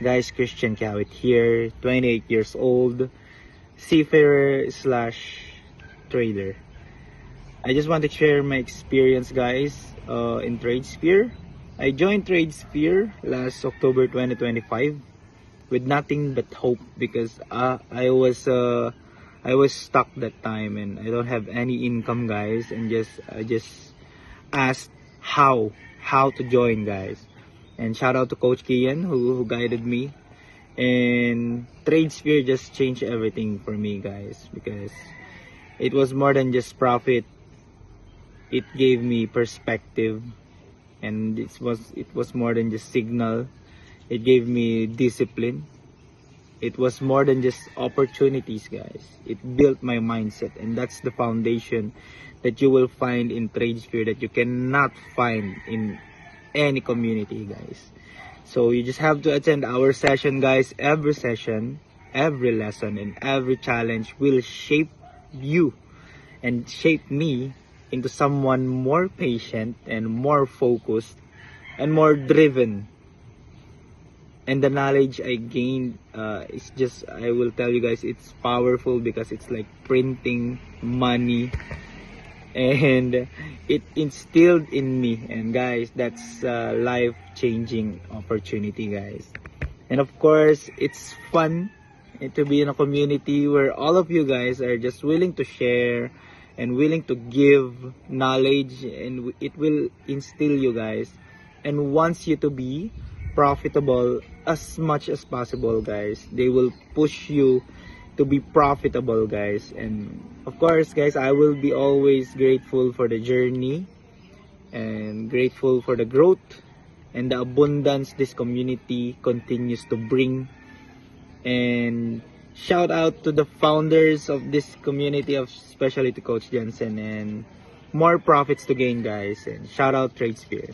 Guys, Christian Kawit here, 28 years old, seafarer slash trader. I just want to share my experience, guys, in TradeSphere. I joined TradeSphere last October 2025 with nothing but hope because I was stuck that time and I don't have any income, guys, and I just asked how to join, guys. And shout out to Coach Kian who guided me. And TradeSphere just changed everything for me, guys, because it was more than just profit. It gave me perspective, and it was more than just signal. It gave me discipline. It was more than just opportunities, guys. It built my mindset, and that's the foundation that you will find in TradeSphere that you cannot find in any community, guys. So you just have to attend our session, guys. Every session, every lesson, and every challenge will shape you and shape me into someone more patient and more focused and more driven. And the knowledge I gained is just, I will tell you guys, it's powerful because it's like printing money, and it instilled in me. And guys, that's a life-changing opportunity, guys. And of course, it's fun to be in a community where all of you guys are just willing to share and willing to give knowledge, and it will instill you guys and wants you to be profitable as much as possible, guys. They will push you to be profitable, guys. And of course, guys, I will be always grateful for the journey and grateful for the growth and the abundance this community continues to bring. And shout out to the founders of this community, of especially to Coach Jensen, and more profits to gain, guys. And shout out TradeSphere.